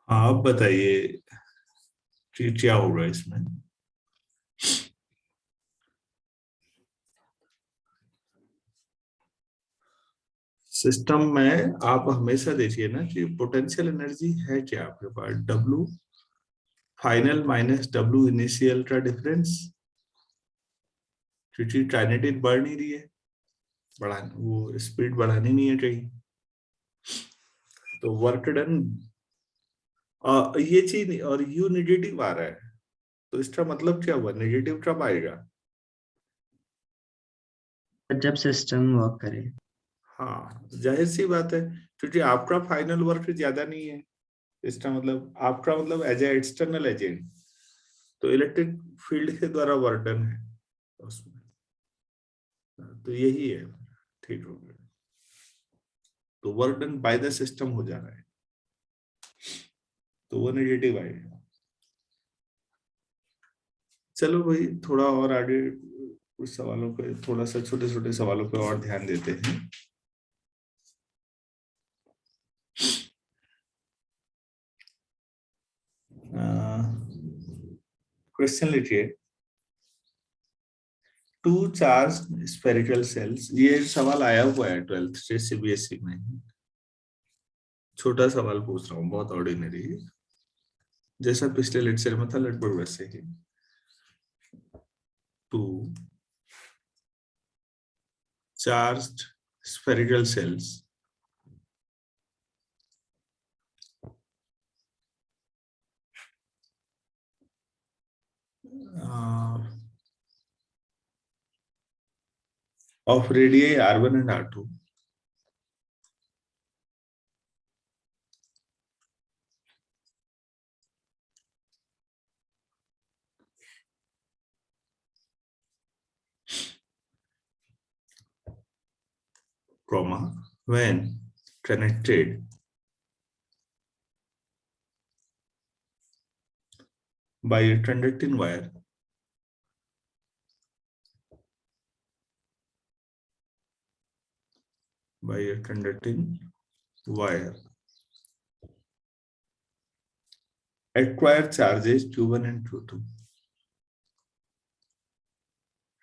हाँ, आप बताइए कि क्या होगा इसमें। सिस्टम में आप हमेशा देखिए ना कि पोटेंशियल एनर्जी है क्या आपके पास, W final minus W initial का डिफरेंस, क्योंकि काइनेटिक बढ़ नहीं रही है, बढ़ा वो स्पीड बढ़ानी नहीं है कहीं, तो वर्क डन ये चीज और यू नेगेटिव आ रहा है, तो इसका मतलब क्या हुआ, नेगेटिव कब आएगा। जब सिस्टम वर्क करे। हाँ, जाहिर सी बात है, क्योंकि आपका फाइनल वर्क ज्यादा नहीं है, इसका मतलब आपका मतलब एज ए एक्सटर्नल एजेंट, तो इलेक्ट्रिक फील्ड के द्वारा वर्क डन है उसमें, तो यही है, ठीक हो गया, तो work done by the system हो जा रहा है, तो वो नेगेटिव आएगा। चलो भाई, थोड़ा और आगे कुछ सवालों पे, थोड़ा सा छोटे छोटे सवालों पे और ध्यान देते हैं। क्वेश्चन लिखिए, टू चार्ज स्फेरिकल सेल्स, ये सवाल आया हुआ है 12th से सीबीएसई में, छोटा सवाल पूछ रहा हूँ, बहुत ऑर्डिनरी, जैसा पिछले लेक्चर में था लगभग वैसे ही। Two charged spherical cells of radii r1 and r2 comma when connected by a conducting wire acquire charges q1 and q2,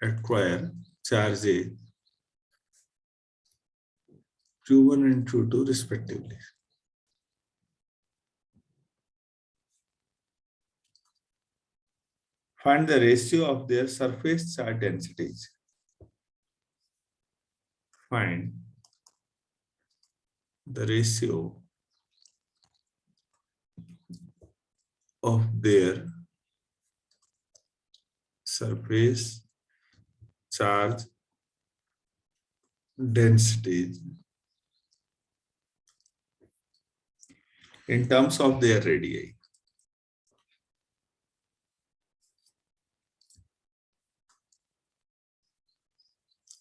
acquire charges q1 and q2 respectively. Find the ratio of their surface charge densities. Find the ratio of their surface charge densities in terms of their radii.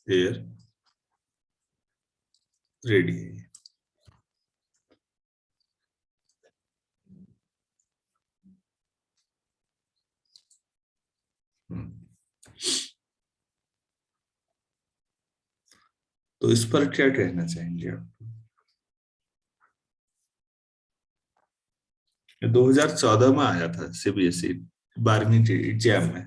Their radii. तो इस पर क्या कहना चाहेंगे आप। 2014 में आया था सीबीएसई 12वीं के एग्जाम में।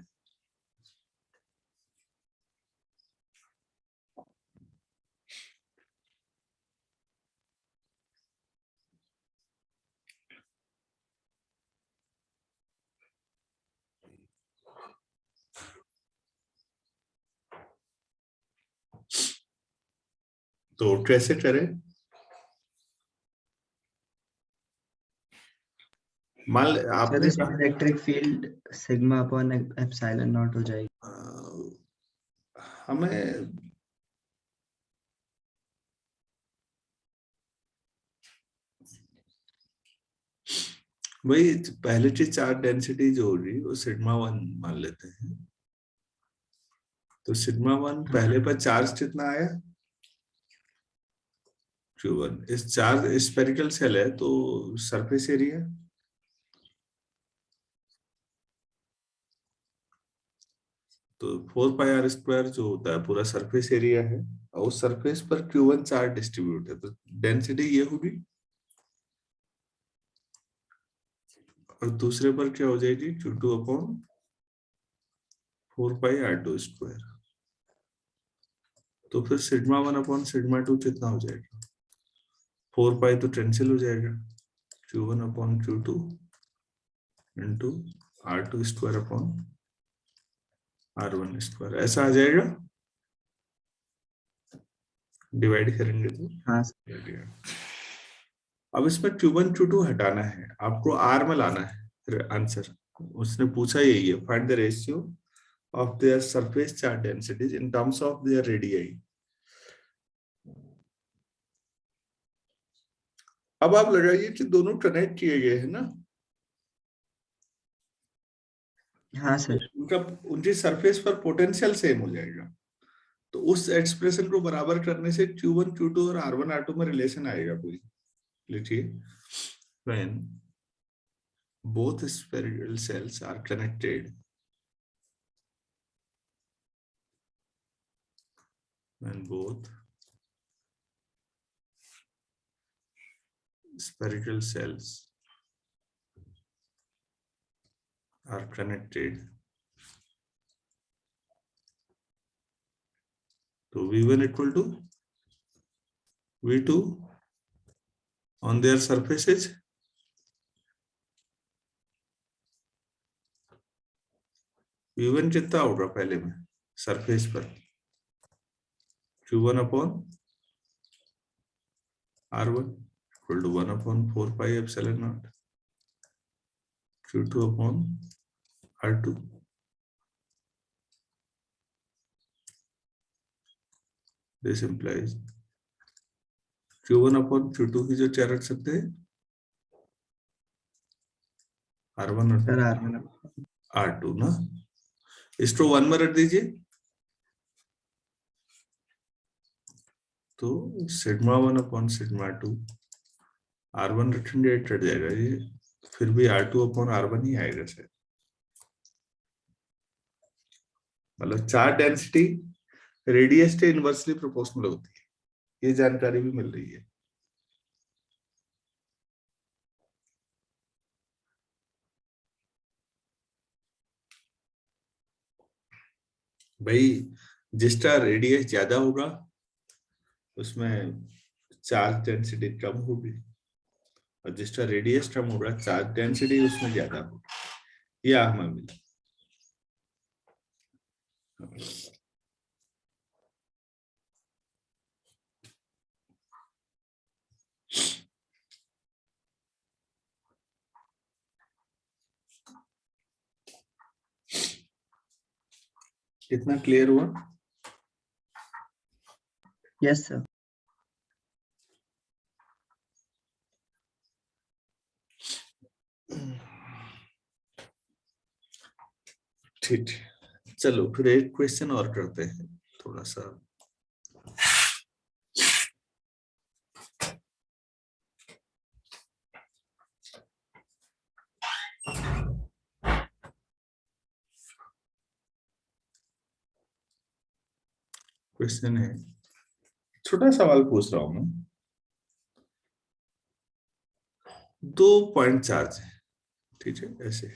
तो कैसे करें, मान आपने electric field sigma upon epsilon not हो जाएगी। हमें वही पहले की चार्ज डेंसिटी जो होगी वो सिग्मा 1 मान लेते हैं, तो सिग्मा 1 पहले पर चार्ज कितना आया q1, इस चार्ज स्फेरिकल सेल है तो सरफेस एरिया, तो 4πr² जो होता है पूरा सरफेस एरिया है, और उस सरफेस पर q1 चार्ज डिस्ट्रीब्यूट है, तो डेंसिटी ये होगी। और दूसरे पर क्या हो जाएगी, Q2 अपॉन 4πr²। तो फिर सिग्मा 1 अपॉन सिग्मा 2 कितना हो जाएगा, 4π तो कैंसिल हो जाएगा, Q1 upon Q2 into R2² upon R1², ऐसा आ जाएगा। डिवाइड करेंगे तो हाँ अब इसमें Q1 Q2 हटाना है, आपको R में लाना है आंसर। उसने पूछा यही है, find the ratio of their surface charge densities in terms of their radii. अब आप लगाइए कि दोनों कनेक्ट किए गए हैं ना, हाँ सर। उनका उनकी सरफेस पर पोटेंशियल सेम हो जाएगा। तो उस एक्सप्रेशन को बराबर करने से Q1 Q2 और R1 R2 में रिलेशन आएगा कोई। लिखिए, when both spherical cells are connected, when both spherical cells are connected, तो V1 equal to V2 on their surfaces, V1 कितना होगा पहले में सरफेस पर, Q1 upon R1 equal to 1 upon 4π epsilon naught, Q2 upon R2। This implies Q1 upon Q2 की जो क्या रख सकते हैं, R1 सर और R2 ना, इसको 1 में रख दीजिए, तो सिग्मा 1 अपॉन सिग्मा 2, R1 रखेंगे 8 कट जाएगा ये, फिर भी R2 अपॉन R1 ही आएगा सर। मतलब चार्ज डेंसिटी रेडियस के इनवर्सली प्रोपोर्शनल होती है, ये जानकारी भी मिल रही है। भाई जिसका रेडियस ज्यादा होगा उसमें चार्ज डेंसिटी कम होगी, और जिसका रेडियस कम होगा चार्ज डेंसिटी उसमें ज्यादा होगी, यह हमें मिला। कितना क्लियर हुआ? Yes sir. ठीक, चलो फिर एक क्वेश्चन और करते हैं थोड़ा सा। क्वेश्चन है, छोटा सवाल पूछ रहा हूं मैं, 2 पॉइंट चार्ज है, ठीक है, ऐसे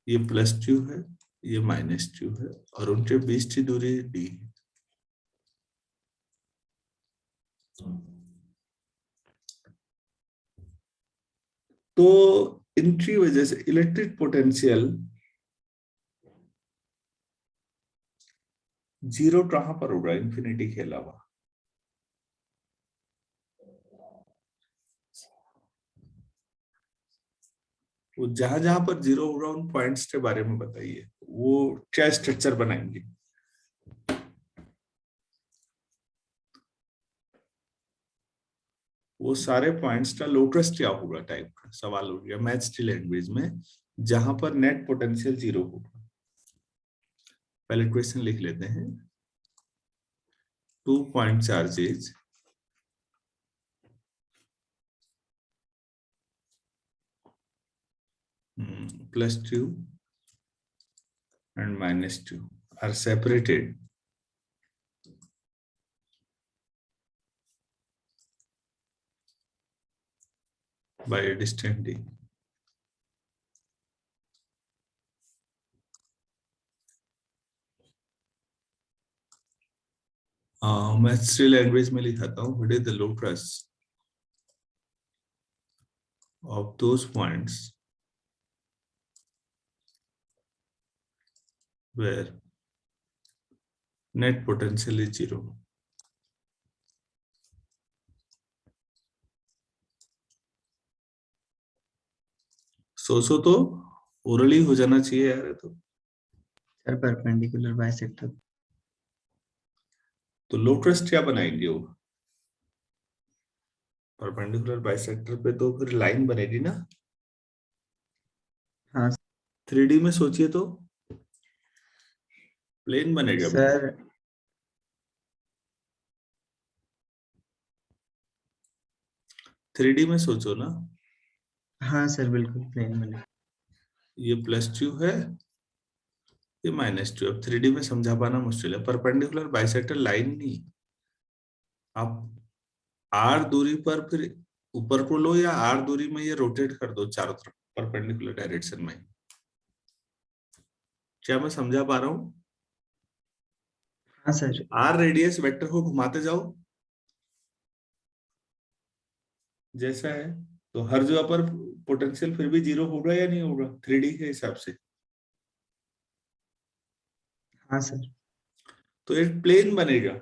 ये +Q है, ये -Q है, और उनके बीच की दूरी D है। तो इनकी वजह से इलेक्ट्रिक पोटेंशियल 0 कहां पर होगा इंफिनिटी के अलावा? वो जहां जहां पर 0 होगा उन पॉइंट्स के बारे में बताइए, वो क्या स्ट्रक्चर बनाएंगे? वो सारे पॉइंट्स का लोकस क्या होगा टाइप का सवाल हो गया मैथ्स की लैंग्वेज में, जहां पर नेट पोटेंशियल 0 होगा। पहले क्वेश्चन लिख लेते हैं, 2 point charges +Q and -Q are separated by a distance D. मैं 3 लैंग्वेज में लिखाता हूँ. What is the lotus of those points where net potential is 0. सोचो तो ओरली हो जाना चाहिए यार ये सर परपेंडिकुलर बाइसेक्टर. तो लोटस क्या बनाएंगे वो परपेंडिकुलर बाइसेक्टर पे तो फिर लाइन बनेगी ना. हाँ 3D में सोचिए तो प्लेन बनेगा बेटा. सर. 3D में सोचो ना. हाँ सर बिल्कुल प्लेन बने. ये +2 है, ये -2. अब 3D में समझा पाना मुश्किल है. परपेंडिकुलर बाइसेक्टर लाइन नहीं. आप r दूरी पर फिर ऊपर को लो या r दूरी में ये रोटेट कर दो चारों तरफ परपेंडिकुलर डायरेक्शन में. क्या मैं समझा पा रहा हूँ. हाँ सर. r रेडियस वेक्टर को घुमाते जाओ जैसा है, तो हर जगह पर पोटेंशियल फिर भी 0 होगा या नहीं होगा 3D के हिसाब से. हाँ सर. तो एक प्लेन बनेगा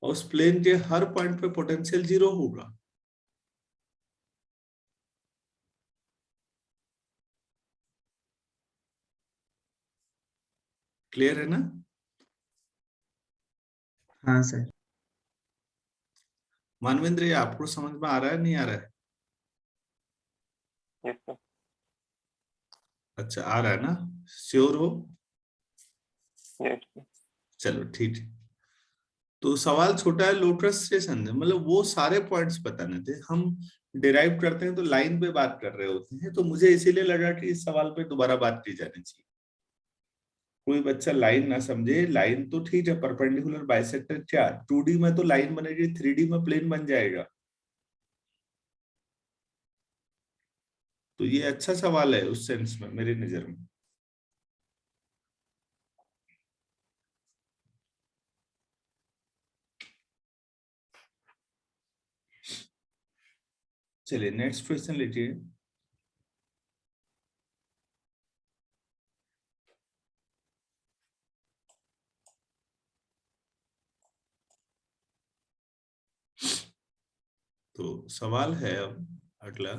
और उस प्लेन के हर पॉइंट पे पोटेंशियल 0 होगा. क्लियर है ना. हाँ सर. मानवेंद्र ये आपको समझ में आ रहा है नहीं आ रहा है. Yes, sir. अच्छा आ रहा है ना. श्योर हो. Yes, sir. चलो ठीक है. तो सवाल छोटा है लोटस से समझे मतलब वो सारे पॉइंट्स बताने थे. हम डिराइव करते हैं तो लाइन पे बात कर रहे होते हैं, तो मुझे इसीलिए लगा कि इस सवाल पे दोबारा बात की जानी चाहिए. कोई बच्चा लाइन ना समझे. लाइन तो ठीक है परपेंडिकुलर बाइसेक्टर क्या 2D में तो लाइन बनेगी 3D में प्लेन बन जाएगा. तो ये अच्छा सवाल है उस सेंस में मेरी नजर में. चलिए नेक्स्ट क्वेश्चन लीजिए. तो सवाल है अब अगला.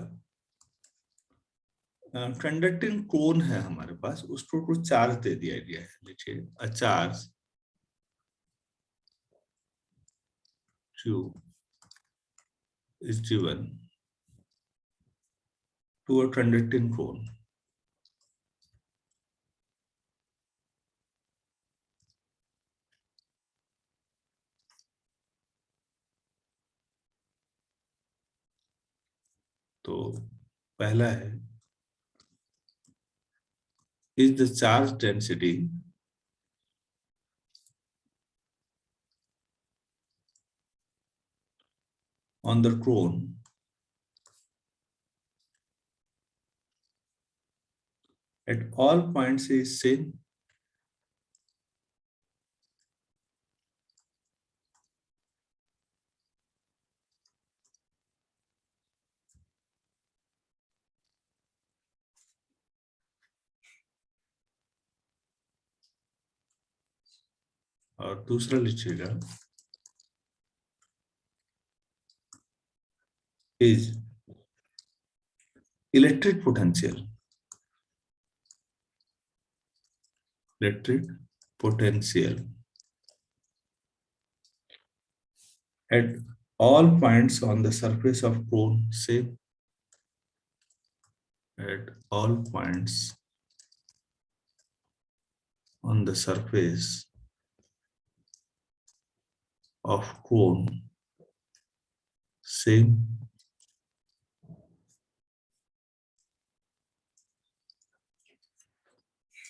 कंडक्टिंग कोन है हमारे पास, उसको कुछ चार्ज दे दिया गया है. लिखिए a charge q is given to a conducting cone. तो पहला है is the charge density on the cone at all points is same. और दूसरा लिखिएगा is electric potential at all points on the surface of cone same. At all points on the surface of cone same.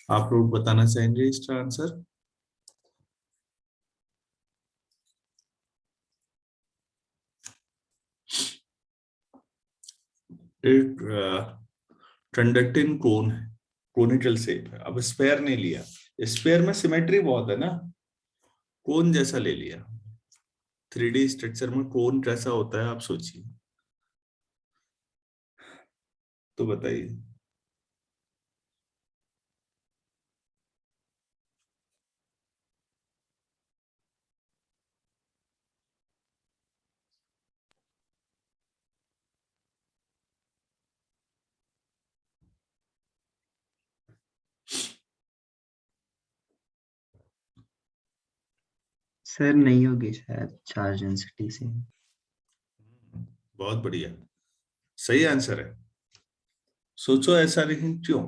आप लोग बताना चाहेंगे इसका answer. एक conducting कोन है, कोनिकल शेप है. अब स्फेयर नहीं लिया, स्फीयर में सिमेट्री बहुत है ना, कोन जैसा ले लिया। 3D स्ट्रक्चर में कोन कैसा होता है आप सोचिए, तो बताइए। सर नहीं होगी शायद चार्ज डेंसिटी से। बहुत बढ़िया, सही आंसर है। सोचो ऐसा, लेकिन क्यों?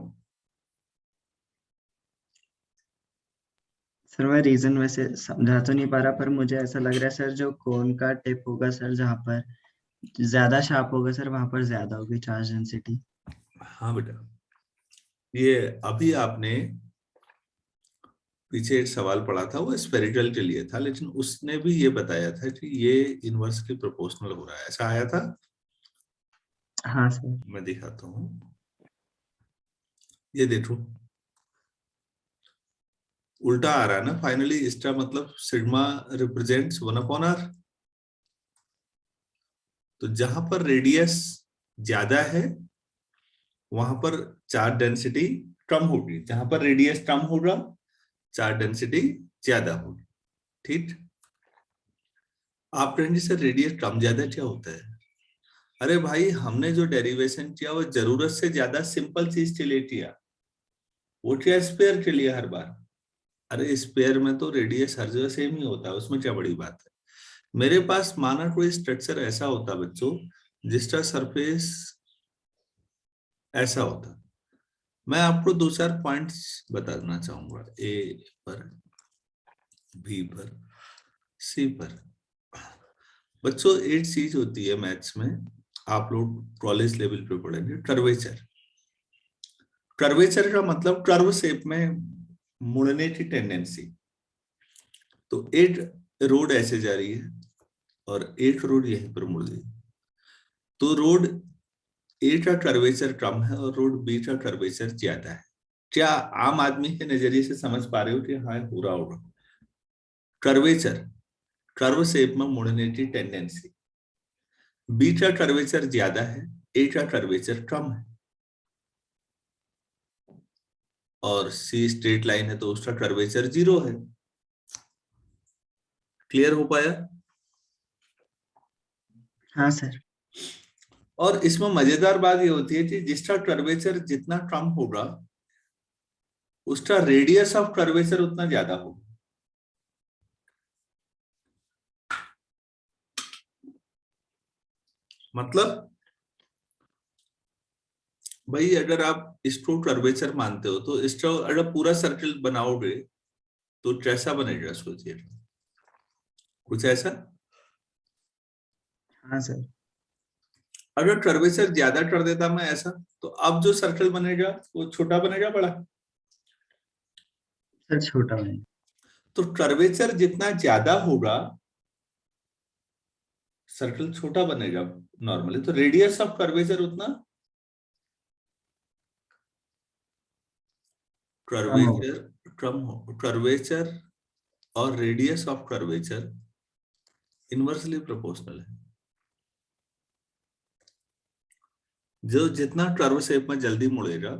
सर मैं रीजन वैसे समझा तो नहीं पा रहा, पर मुझे ऐसा लग रहा है सर जो कोन का टिप होगा सर, जहाँ पर ज्यादा शार्प होगा सर वहां पर ज्यादा होगी चार्ज डेंसिटी। हाँ बेटा, ये अभी आपने पीछे एक सवाल पढ़ा था, वो स्फेरिकल के लिए था, लेकिन उसने भी ये बताया था कि ये इनवर्सली प्रोपोर्शनल हो रहा है, ऐसा आया था। हाँ सर। मैं दिखाता हूँ, ये देखो उल्टा आ रहा है ना फाइनली। इसका मतलब सिग्मा रिप्रेजेंट्स 1/r। तो जहां पर रेडियस ज्यादा है वहां पर चार्ज डेंसिटी कम होगी, जहां पर रेडियस कम होगा चार्ज डेंसिटी ज्यादा होगी। ठीक, आप कहेंगे सर रेडियस कम ज्यादा क्या होता है? अरे भाई, हमने जो डेरिवेशन किया वो जरूरत से ज्यादा सिंपल चीज के लिए किया, वो क्या स्पेयर के लिए हर बार। अरे स्पेयर में तो रेडियस हर जगह सेम ही होता है, उसमें क्या बड़ी बात है। मेरे पास माना कोई स्ट्रक्चर ऐसा होता बच्चों जिसका सरफेस ऐसा होता, मैं आपको दो चार पॉइंट्स बताना चाहूंगा। ए पर, बी पर, सी पर। बच्चों एक चीज होती है मैथ्स में, आप लोग कॉलेज लेवल पे पढ़ेंगे, कर्वेचर। कर्वेचर का मतलब कर्व शेप में मुड़ने की टेंडेंसी। तो एक रोड ऐसे जा रही है और एक रोड यहीं पर मुड़ रही है, तो रोड ए का कर्वेचर कम है और रोड बी का कर्वेचर ज्यादा है। क्या आम आदमी के नजरिए से समझ पा रहे हो कि हाँ हो रहा होगा? कर्वेचर, कर्व शेप में मुड़ने की टेंडेंसी। बी का कर्वेचर ज्यादा है, ए का कर्वेचर कम है। और सी स्ट्रेट लाइन है तो उसका कर्वेचर 0 है। क्लियर हो पाया? हाँ सर। और इसमें मजेदार बात ये होती है कि जिसका कर्वेचर जितना कम होगा उसका रेडियस ऑफ कर्वेचर उतना ज्यादा होगा। मतलब भाई, अगर आप इसको कर्वेचर मानते हो तो इसका अगर पूरा सर्कल बनाओगे तो कैसा बनेगा सोचिए, कुछ ऐसा। हाँ सर। अगर कर्वेचर ज्यादा कर देता मैं ऐसा, तो अब जो सर्कल बनेगा वो छोटा बनेगा बड़ा? सर छोटा है। तो कर्वेचर जितना ज्यादा होगा सर्कल छोटा बनेगा नॉर्मली, तो रेडियस ऑफ कर्वेचर उतना कम होगा। कर्वेचर कम हो। कर्वेचर और radius of curvature inversely proportional है। जो जितना कर्व शेप में जल्दी मुड़ेगा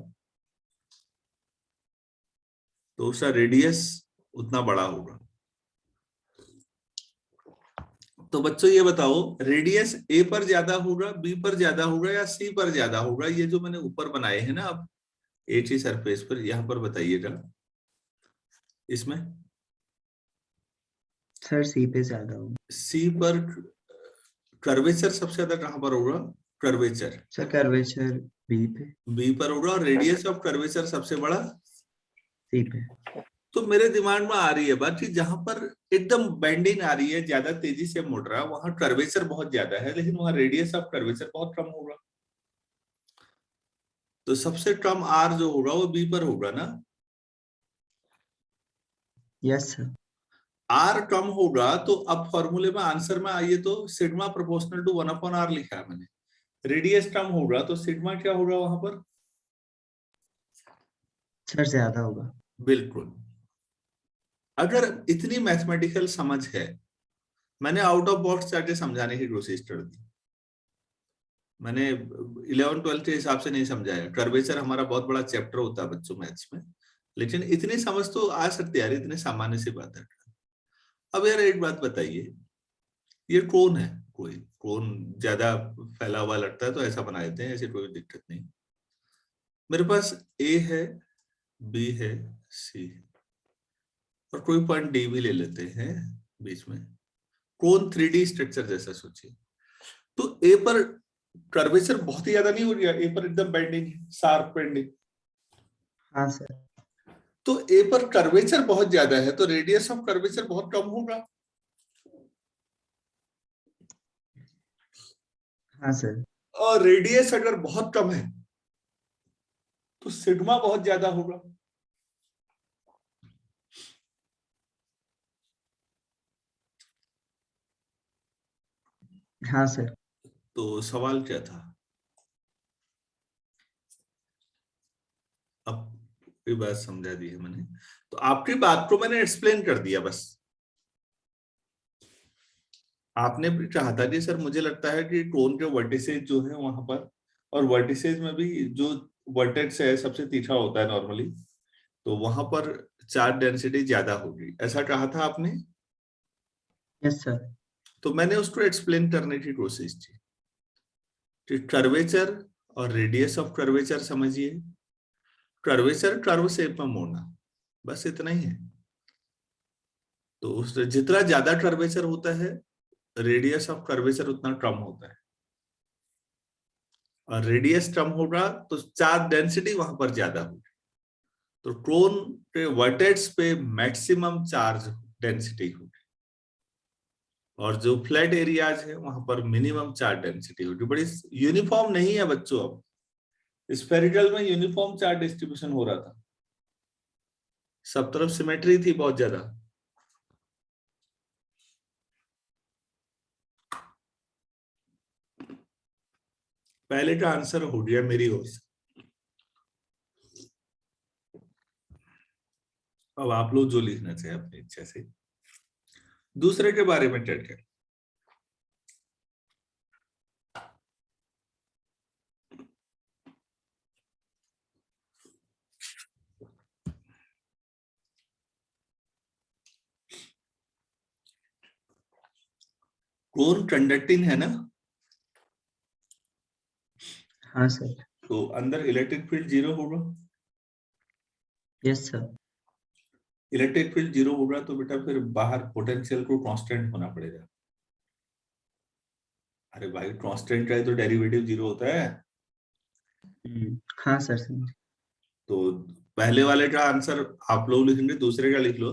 तो उसका रेडियस उतना बड़ा होगा। तो बच्चों ये बताओ, रेडियस ए पर ज्यादा होगा, बी पर ज्यादा होगा या सी पर ज्यादा होगा? ये जो मैंने ऊपर बनाए हैं ना आप एक ही सरफेस पर, यहां पर बताइएगा इसमें। सर सी पे ज्यादा होगा। सी पर कर्वेचर सबसे ज्यादा कहां पर होगा? कर्वेचर सर कर्वेचर बी पे। बी पर होगा और रेडियस ऑफ कर्वेचर सबसे बड़ा सी पे। तो मेरे दिमाग में आ रही है बात कि जहां पर एकदम बेंडिंग आ रही है, ज्यादा तेजी से मुड़ रहा है, वहां कर्वेचर बहुत ज्यादा है लेकिन वहां रेडियस ऑफ कर्वेचर बहुत कम होगा। तो सबसे कम आर जो होगा वो बी पर होगा ना। Yes sir. आर कम होगा तो अब फॉर्मूले में आंसर में आइए तो सिग्मा प्रोपोर्शनल टू 1/r लिखा है मैंने। रेडियस कम होगा तो सिग्मा क्या होगा वहां पर? सर ज्यादा होगा। बिल्कुल। अगर इतनी मैथमेटिकल समझ है, मैंने आउट ऑफ बॉक्स चार्जेस समझाने की कोशिश कर दी, मैंने 11th-12th के हिसाब से नहीं समझाया। कर्वेचर हमारा बहुत बड़ा चैप्टर होता है बच्चों मैथ्स में, लेकिन इतनी समझ तो आ सकती है यार, इतने सामान्य सी बात है। अब यार एक बात बताइए, ये कौन है? कोई कौन ज्यादा फैला हुआ लगता है तो ऐसा बना देते हैं, ऐसी कोई दिक्कत नहीं। मेरे पास ए है, बी है, सी है, और कोई पॉइंट डी भी ले लेते हैं बीच में। कौन 3D स्ट्रक्चर जैसा सोचिए। तो ए पर कर्वेचर बहुत ही ज्यादा नहीं हो रहा, ए पर एकदम बेंडिंग, शार्प बेंडिंग। हाँ सर। तो ए पर कर्वेचर बहुत ज्यादा है, तो रेडियस ऑफ कर्वेचर बहुत कम होगा। हाँ सर। और रेडियस अगर बहुत कम है तो सिग्मा बहुत ज्यादा होगा। हाँ सर। तो सवाल क्या था? अब ये बात समझा दी है मैंने, तो आपकी बात को मैंने एक्सप्लेन कर दिया बस। आपने भी कहा था कि सर मुझे लगता है कि टोन के वर्टिसेज जो है वहां पर, और वर्टिसेज में भी जो वर्टेक्स है सबसे तीखा होता है नॉर्मली, तो वहां पर चार्ज डेंसिटी ज्यादा होगी, ऐसा कहा था आपने। Yes sir. तो मैंने उसको एक्सप्लेन करने की कोशिश की कि कर्वेचर और रेडियस ऑफ कर्वेचर समझिए, कर्वेचर कर्व शेप में मोड़ना, बस इतना ही है। तो उस जितना ज्यादा कर्वेचर होता है, रेडियस ऑफ कर्वेचर उतना कम होता है, और रेडियस कम होगा तो चार्ज डेंसिटी वहां पर ज्यादा होगी। तो कोन के वर्टेक्स पे मैक्सिमम चार्ज डेंसिटी होगी, और जो फ्लैट एरियाज है वहां पर मिनिमम चार्ज डेंसिटी होगी। बड़ी यूनिफॉर्म नहीं है बच्चों। अब स्फेरिकल में यूनिफॉर्म चार्ज डिस्ट्रीब्यूशन हो रहा था, सब तरफ सिमेट्री थी बहुत ज्यादा। पहले का आंसर हो गया मेरी ओर से। अब आप लोग जो लिखना चाहे अपनी इच्छा से। दूसरे के बारे में चर्चा। कोन कंडक्टिंग है ना, हाँ सर। तो अंदर इलेक्ट्रिक फील्ड जीरो होगा। Yes sir. Electric field zero होगा तो बेटा फिर बाहर पोटेंशियल को कांस्टेंट होना पड़ेगा। अरे भाई कांस्टेंट का ही तो डेरिवेटिव जीरो होता है। हाँ सर समझ। तो पहले वाले का आंसर आप लोग लिखेंगे, दूसरे का लिख लो।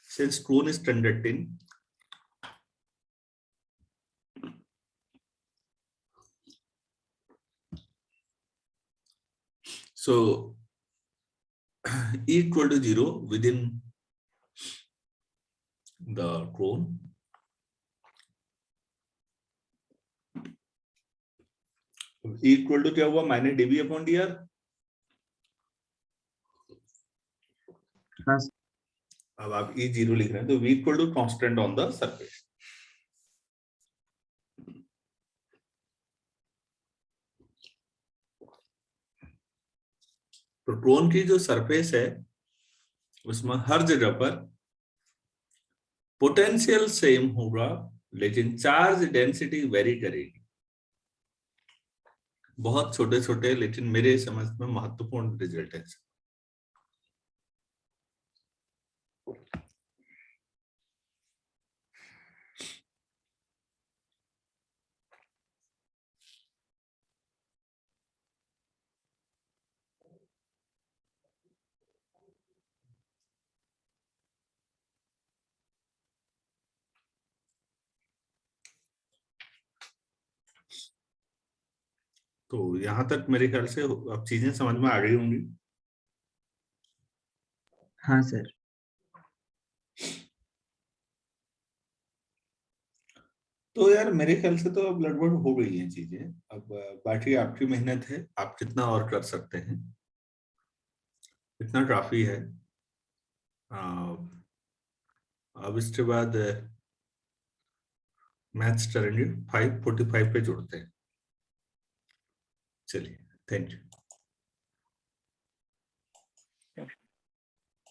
Since cone is conducting, so E equal to 0 within the cone. E equal to क्या हुआ, माइनस dB अपॉन dr। हाँ अब आप E 0 लिख रहे हैं तो V equal to constant on the surface। तो कोन की जो सरफेस है उसमें हर जगह पर पोटेंशियल सेम होगा, लेकिन चार्ज डेंसिटी वेरी करेगी। बहुत छोटे छोटे लेकिन मेरे समझ में महत्वपूर्ण रिजल्ट है। तो यहां तक मेरे ख्याल से अब चीजें समझ में आ गई होंगी। हाँ सर। तो यार मेरे ख्याल से तो अब लगभग हो गई हैं चीजें। अब बाकी आपकी मेहनत है, आप कितना और कर सकते हैं, इतना काफी है। अब इसके बाद मैथ्स चलेंगे 5:45 पे जुड़ते हैं। चलिए, थैंक यू।